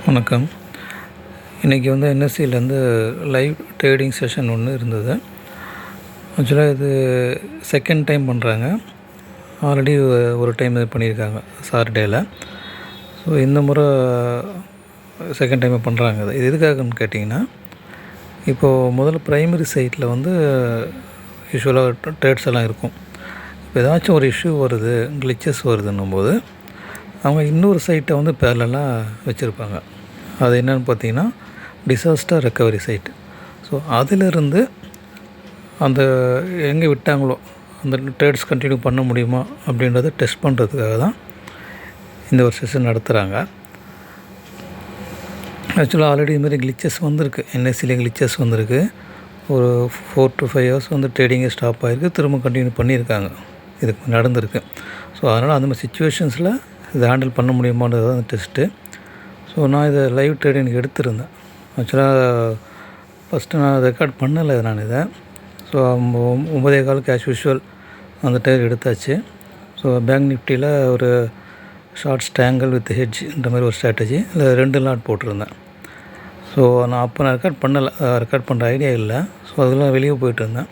வணக்கம். இன்றைக்கி வந்து என்எஸ்சிலேருந்து லைவ் ட்ரேடிங் செஷன் ஒன்று இருந்தது. ஆக்சுவலாக இது செகண்ட் டைம் பண்ணுறாங்க. ஆல்ரெடி ஒரு டைம் இது பண்ணியிருக்காங்க சாட்டர்டேயில். ஸோ இந்த முறை செகண்ட் டைம் பண்ணுறாங்க. இது எதுக்காகன்னு கேட்டிங்கன்னா, இப்போது முதல்ல ப்ரைமரி சைட்டில் வந்து யூஸ்வலாக ட்ரேட்ஸ் எல்லாம் இருக்கும். இப்போ ஏதாச்சும் ஒரு இஷ்யூ வருது, கிளிச்சஸ் வருதுன்னும் போது அவங்க இன்னொரு சைட்டை வந்து பேரலாக வச்சுருப்பாங்க. அது என்னென்னு பார்த்தீங்கன்னா டிசாஸ்டர் ரெக்கவரி சைட்டு. ஸோ அதிலிருந்து அந்த எங்கே விட்டாங்களோ அந்த ட்ரேட்ஸ் கண்டினியூ பண்ண முடியுமா அப்படின்றத டெஸ்ட் பண்ணுறதுக்காக தான் இந்த ஒரு செஷன் நடத்துகிறாங்க. ஆக்சுவலாக ஆல்ரெடி இதுமாதிரி கிளிச்சஸ் வந்திருக்கு. என்எஸ்சிலே கிளிச்சஸ் வந்திருக்கு. ஒரு 4 to 5 hours வந்து ட்ரேடிங்கே ஸ்டாப் ஆகிருக்கு. திரும்ப கண்டினியூ பண்ணியிருக்காங்க. இதுக்கு நடந்திருக்கு. ஸோ அதனால் அந்த மாதிரி சுச்சுவேஷன்ஸில் இதை ஹேண்டில் பண்ண முடியுமான்றது தான் டெஸ்ட்டு. ஸோ நான் இதை லைவ் ட்ரேடிங் எடுத்திருந்தேன். ஆக்சுவலாக ஃபஸ்ட்டு நான் ரெக்கார்ட் பண்ணலை நான் இதை. ஸோ 9:15 ஆஸ் யூஷுவல் அந்த டைம் எடுத்தாச்சு. ஸோ பேங்க் நிஃப்டியில் ஒரு ஷார்ட் ஸ்டாங்கிள் வித் ஹெட்ஜ் இந்த மாதிரி ஒரு ஸ்ட்ராட்டஜி இல்லை 2 லாட் போட்டிருந்தேன். ஸோ நான் ரெக்கார்ட் பண்ணலை, ரெக்கார்ட் பண்ணுற ஐடியா இல்லை. ஸோ அதெல்லாம் வெளியே போயிட்டுருந்தேன்.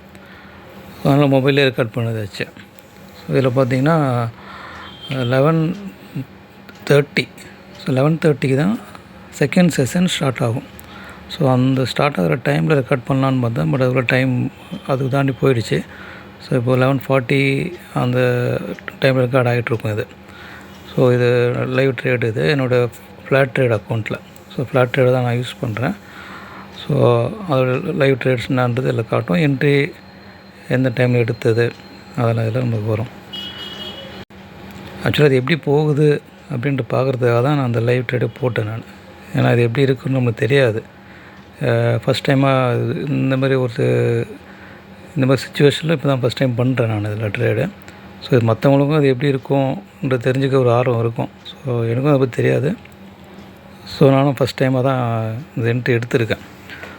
அதனால் மொபைல்லே ரெக்கார்ட் பண்ணதாச்சு. ஸோ இதில் பார்த்திங்கன்னா 11:30 ஸோ 11:30க்கு தான் செகண்ட் செஷன் ஸ்டார்ட் ஆகும். ஸோ அந்த ஸ்டார்ட் ஆகிற டைமில் ரெக்கார்ட் பண்ணலான்னு பார்த்தேன். பட் அதுக்குள்ள டைம் அதுக்கு தாண்டி போயிடுச்சு. ஸோ இப்போ 11:40 அந்த டைம் ரெக்கார்ட் ஆகிட்ருக்கும் இது. ஸோ இது லைவ் ட்ரேடு. இது என்னோடய ஃப்ளாட் ட்ரேட் அக்கௌண்ட்டில். ஸோ ஃப்ளாட் ட்ரேடை தான் நான் யூஸ் பண்ணுறேன். ஸோ அதோட லைவ் ட்ரேட்ஸ்னான்றது இதில் காட்டும். என்ட்ரி எந்த டைமில் எடுத்தது அதெல்லாம் இதில் நமக்கு வரும். ஆக்சுவலாக அது எப்படி போகுது அப்படின்ட்டு பார்க்குறதுக்காக தான் நான் அந்த லைவ் ட்ரேடை போட்டேன் நான். ஏன்னா அது எப்படி இருக்குன்னு நமக்கு தெரியாது. ஃபஸ்ட் டைமாக இந்த மாதிரி சுச்சுவேஷனில் இப்போ தான் ஃபஸ்ட் டைம் பண்ணுறேன் நான் இதில் ட்ரேடு. ஸோ இது மற்றவங்களுக்கும் அது எப்படி இருக்கும்ன்ற தெரிஞ்சுக்க ஒரு ஆர்வம் இருக்கும். ஸோ எனக்கும் அதை பற்றி தெரியாது. ஸோ நானும் ஃபஸ்ட் டைமாக தான் இந்த என்ட்ரி எடுத்திருக்கேன்.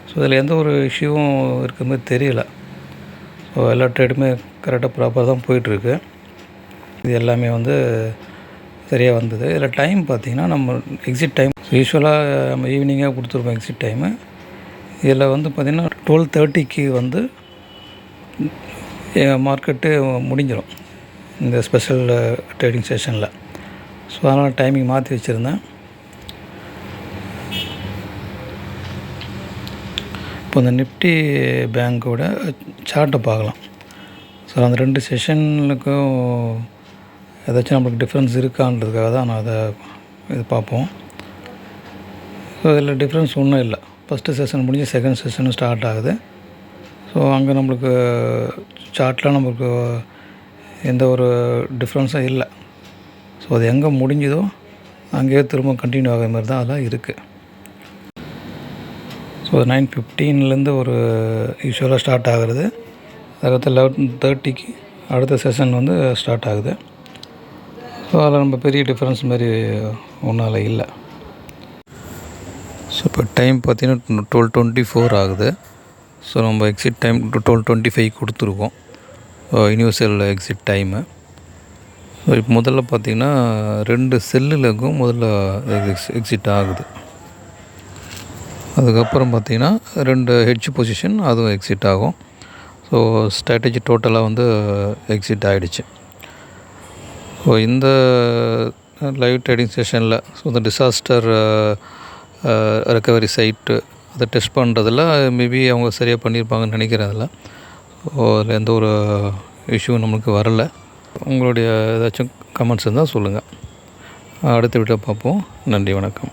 ஸோ இதில் எந்த ஒரு இஷ்யூவும் இருக்கிற மாதிரி தெரியல. ஸோ எல்லா ட்ரேடுமே கரெக்டாக ப்ராப்பராக தான் போயிட்டுருக்கு. இது எல்லாமே வந்து சரியாக வந்தது. இதில் டைம் பார்த்திங்கன்னா நம்ம எக்ஸிட் டைம் யூஸ்வலாக நம்ம ஈவினிங்காக கொடுத்துருப்போம் எக்ஸிட் டைமு. இதில் வந்து பார்த்திங்கன்னா 12:30க்கு வந்து மார்க்கெட்டு முடிஞ்சிடும் இந்த ஸ்பெஷல் ட்ரேடிங் செஷனில். ஸோ அதனால் டைமிங் மாற்றி வச்சுருந்தேன். இப்போ இந்த நிஃப்டி பேங்க்கோட சார்ட்டை பார்க்கலாம். ஸோ அந்த 2 செஷனுக்கும் ஏதாச்சும் நம்மளுக்கு டிஃப்ரென்ஸ் இருக்கான்றதுக்காக தான் நான் அதை இது பார்ப்போம். ஸோ இதில் டிஃப்ரென்ஸ் ஒன்றும் இல்லை. ஃபஸ்ட்டு செஷன் முடிஞ்சு செகண்ட் செஷனும் ஸ்டார்ட் ஆகுது. ஸோ அங்கே நம்மளுக்கு சார்ட்டில் நம்மளுக்கு எந்த ஒரு டிஃப்ரென்ஸும் இல்லை. ஸோ அது எங்கே முடிஞ்சுதோ அங்கேயே திரும்ப கண்டினியூ ஆகிற மாதிரி தான் அதெல்லாம் இருக்குது. ஸோ 9:15 ஒரு யூஸ்வலாக ஸ்டார்ட் ஆகுறது. அதுக்கடுத்து 11:30க்கு அடுத்த செஷன் வந்து ஸ்டார்ட் ஆகுது. ஸோ அதில் நம்ம பெரிய டிஃப்ரென்ஸ் மாதிரி ஒன்றால் இல்லை. ஸோ இப்போ டைம் பார்த்திங்கன்னா 12:24 ஆகுது. ஸோ நம்ம எக்ஸிட் டைம் 12:25 கொடுத்துருக்கோம், யூனிவர்சல் எக்ஸிட் டைமு. ஸோ இப்போ முதல்ல பார்த்திங்கன்னா 2 செல்லுலக்கும் முதல்ல எக்ஸிட் ஆகுது. அதுக்கப்புறம் பார்த்திங்கன்னா 2 ஹெட்ஜ் பொசிஷன் அதுவும் எக்ஸிட் ஆகும். ஸோ ஸ்ட்ராட்டஜி டோட்டலாக வந்து எக்ஸிட் ஆகிடுச்சு. ஸோ இந்த லைவ் ட்ரேடிங் செஷனில் ஸோ இந்த டிசாஸ்டர் ரெக்கவரி சைட்டு அதை டெஸ்ட் பண்ணுறதில் மேபி அவங்க சரியாக பண்ணியிருப்பாங்கன்னு நினைக்கிறேன். அதில் ஸோ அதில் எந்த ஒரு இஷ்யூவும் நம்மளுக்கு வரலை. உங்களுடைய ஏதாச்சும் கமெண்ட்ஸ் இருந்தால் சொல்லுங்கள். அடுத்த வீடியோ பார்ப்போம். நன்றி, வணக்கம்.